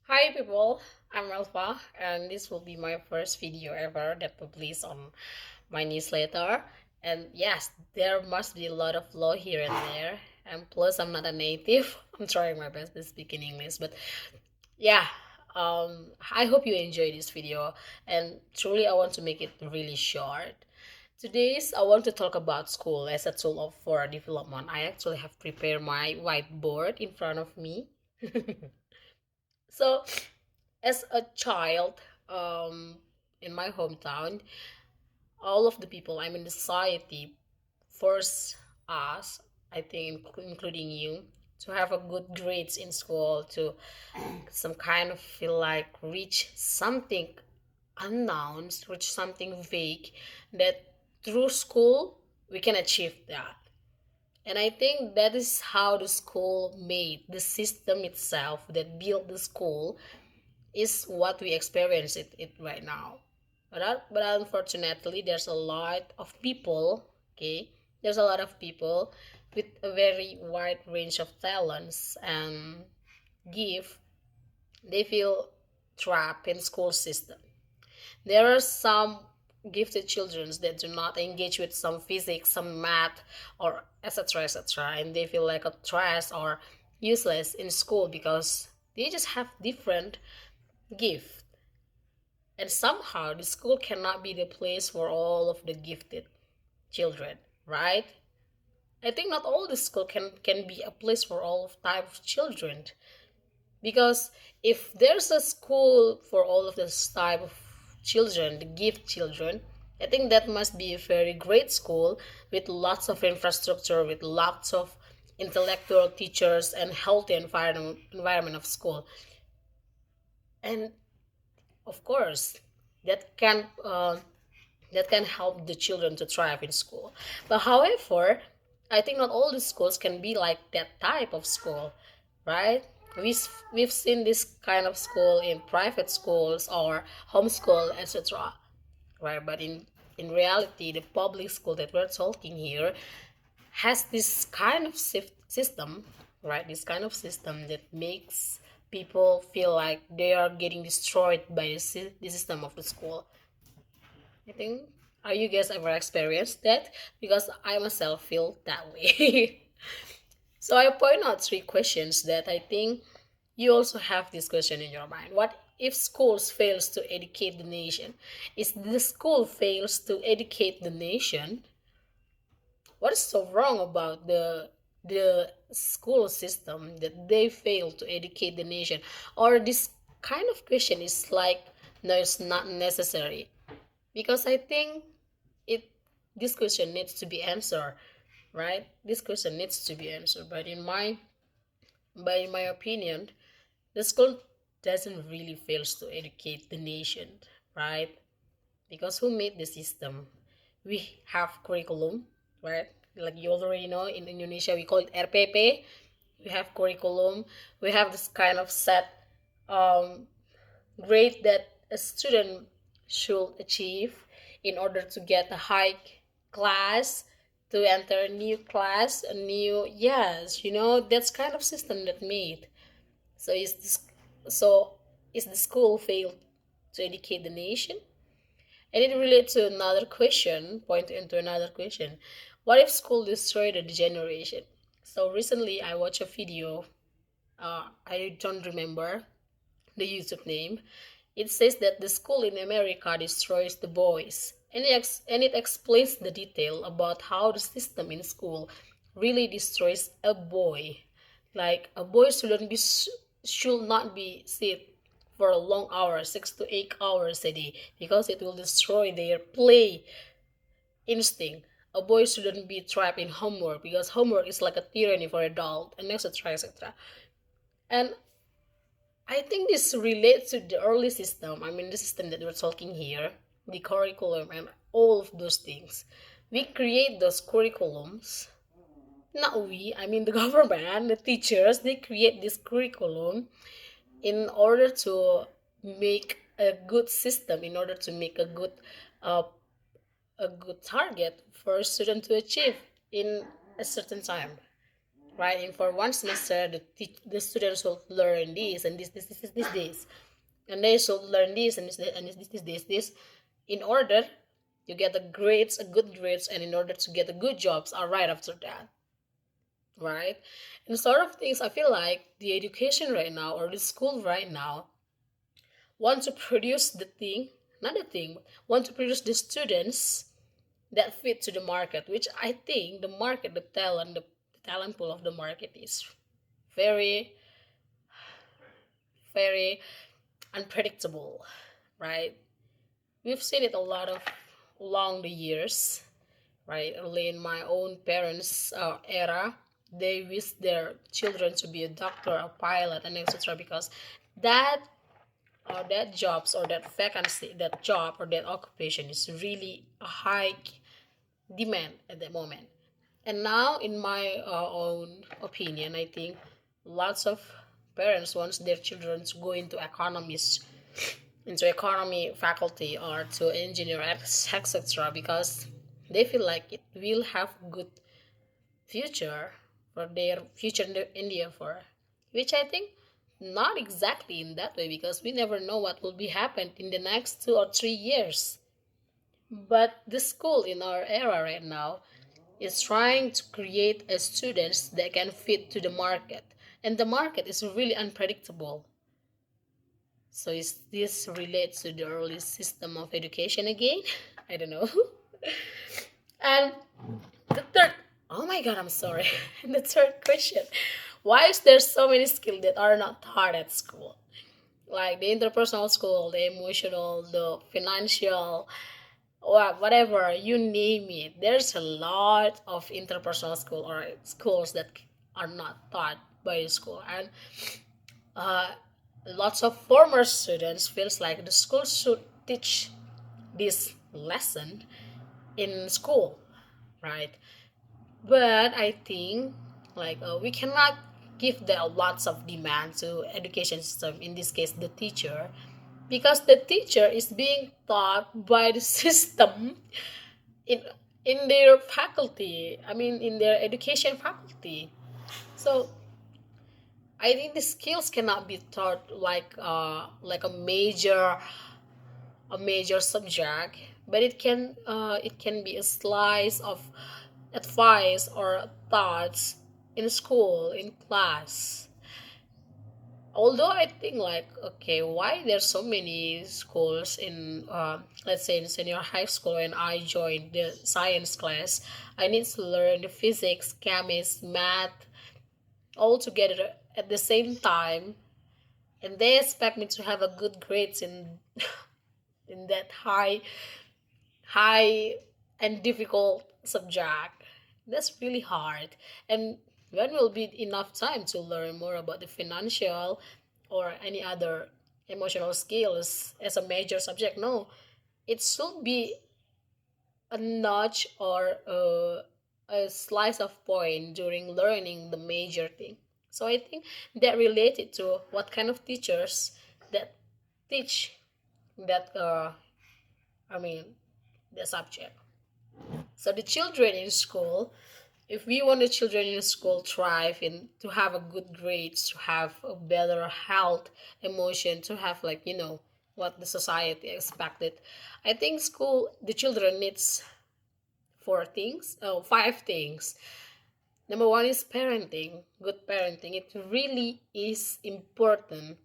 Hi people, I'm Alpha and this will be my first video ever that published on my newsletter. And yes, there must be a lot of law here and there. And plus I'm not a native. I'm trying my best to speak in English. But yeah, I hope you enjoy this video and truly I want to make it really short. Today's I want to talk about school as a tool for development. I actually have prepared my whiteboard in front of me. So as a child, in my hometown, all of the people I'm in the society force us, I think, including you, to have a good grades in school, to some kind of feel like reach something unknown, reach something vague, that through school we can achieve that. And I think that is how the school made the system itself that built the school is what we experience it right now. But unfortunately, there's a lot of people, okay? There's a lot of people with a very wide range of talents and give, they feel trapped in school system. There are some gifted children that do not engage with some physics, some math, or etc. etc. And they feel like a trash or useless in school because they just have different gift. And somehow the school cannot be the place for all of the gifted children, right? I think not all the school can be a place for all of type of children. Because if there's a school for all of this type of children, the gift children, I think that must be a very great school with lots of infrastructure, with lots of intellectual teachers and healthy environment of school. And of course, that can that can help the children to thrive in school. But however, I think not all the schools can be like that type of school, right? We've seen this kind of school in private schools or homeschool, etc. Right? But in reality, the public school that we're talking here has this kind of system, right? This kind of system that makes people feel like they are getting destroyed by the system of the school. I think, are you guys ever experienced that? Because I myself feel that way. So I point out three questions that I think you also have this question in your mind. What if schools fails to educate the nation? Is the school fails to educate the nation? What is so wrong about the school system that they fail to educate the nation? Or this kind of question is like, no, it's not necessary. Because I think it this question needs to be answered, right? This question needs to be answered. But in my opinion, the school doesn't really fails to educate the nation, right? Because who made the system? We have curriculum, right? Like you already know, in Indonesia we call it RPP. We have curriculum. We have this kind of set um, grade that a student should achieve in order to get a high class, to enter a new class, a new, yes, that's kind of system that made. So is the school failed to educate the nation? And it relates to another question, point into another question. What if school destroyed a generation? So recently I watched a video, I don't remember the YouTube name. It says that the school in America destroys the boys. And it explains the detail about how the system in school really destroys a boy. Like a boy should not be sit for a long hour, 6 to 8 hours a day, because it will destroy their play instinct. A boy shouldn't be trapped in homework because homework is like a tyranny for adult, and etc. etc. And I think this relates to the early system. I mean, the system that we're talking here, the curriculum, and all of those things. We create those curriculums. Not we, I mean the government, the teachers, they create this curriculum in order to make a good system, in order to make uh, a good target for a student to achieve in a certain time. right? And for one semester, the students will learn this and this, and they should learn this and this, in order to get the grades, a good grades, and in order to get the good jobs are right after that, right? And sort of things, I feel like the education right now or the school right now want to produce the thing, not the thing, want to produce the students that fit to the market, which I think the market, the talent pool of the market is very, very unpredictable, right? We've seen it a lot of along the years, right? Early in my own parents' era, they wish their children to be a doctor, a pilot, and etc. Because that that jobs or that vacancy, that job or that occupation is really a high demand at the moment. And now, in my own opinion, I think lots of parents wants their children to go into economists, into economy faculty or to engineer etc. because they feel like it will have good future for their future in the for, which I think not exactly in that way because we never know what will be happened in the next 2 or 3 years. But the school in our era right now is trying to create a students that can fit to the market, and the market is really unpredictable. So is this relates to the early system of education again? I don't know. And the third, oh my god, I'm sorry. The third question, why is there so many skills that are not taught at school? Like the interpersonal skill, the emotional, the financial, or whatever, you name it. There's a lot of interpersonal school or schools that are not taught by the school. And uh, lots of former students feels like the school should teach this lesson in school, right? But I think like we cannot give the lots of demand to education system, in this case the teacher, because the teacher is being taught by the system in in their faculty, I mean in their education faculty. So I think the skills cannot be taught like a major subject, but it can be a slice of advice or thoughts in school, in class. Although I think like, okay, why there's so many schools in let's say in senior high school. When I joined the science class, I need to learn the physics, chemistry, math all together at the same time, and they expect me to have a good grades in in that high and difficult subject. That's really hard. And when will be enough time to learn more about the financial or any other emotional skills as a major subject? No, it should be a notch or a slice of point during learning the major thing. So I think that related to what kind of teachers that teach that I mean the subject. So the children in school, if we want the children in school thrive in to have a good grades, to have a better health, emotion, to have like what the society expected, I think school the children needs four things, oh, five things. Number one is parenting, good parenting. It really is important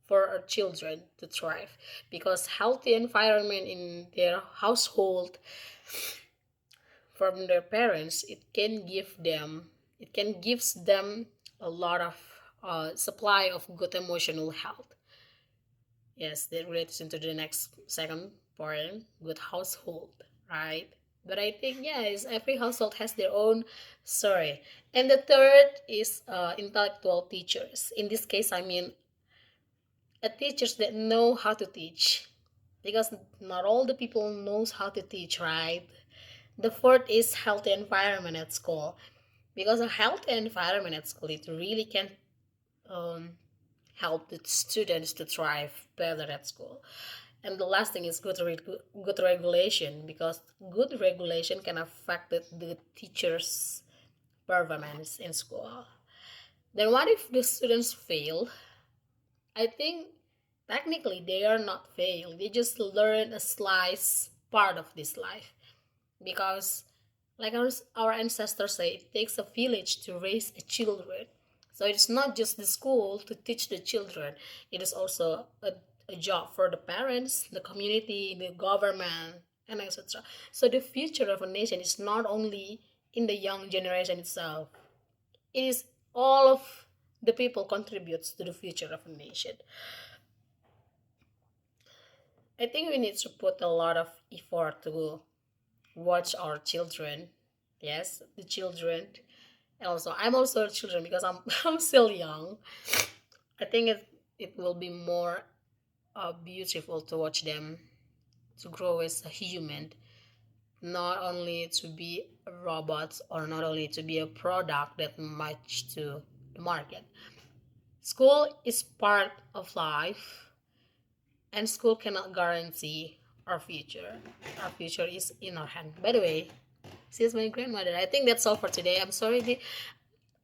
for our children to thrive because healthy environment in their household from their parents, it can gives them a lot of supply of good emotional health. Yes, that relates into the next second point, good household, right? But I think yes, every household has their own story. And the third is intellectual teachers. In this case, I mean teachers that know how to teach, because not all the people knows how to teach, right? The fourth is healthy environment at school, because a healthy environment at school, it really can um, help the students to thrive better at school. And the last thing is good regulation, because good regulation can affect the teachers' performance in school. Then what if the students fail? I think technically they are not fail. They just learn a slice part of this life. Because like our ancestors say, it takes a village to raise a children. So it's not just the school to teach the children. It is also a job for the parents, the community, the government, and etc. So the future of a nation is not only in the young generation itself. It is all of the people contributes to the future of a nation. I think we need to put a lot of effort to watch our children. Yes, the children. And also, I'm also a children because I'm I'm still young. I think it will be more beautiful to watch them to grow as a human, not only to be robots or not only to be a product that match to the market. School is part of life, and school cannot guarantee our future. Our future is in our hand. By the way, she's my grandmother. I think that's all for today. I'm sorry.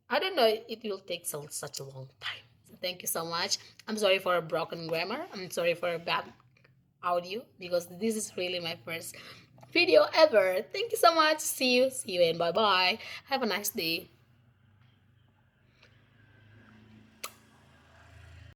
I don't know. It will take such a long time. So thank you so much. I'm sorry for a broken grammar. I'm sorry for a bad audio because this is really my first video ever. Thank you so much. See you. See you and bye bye. Have a nice day.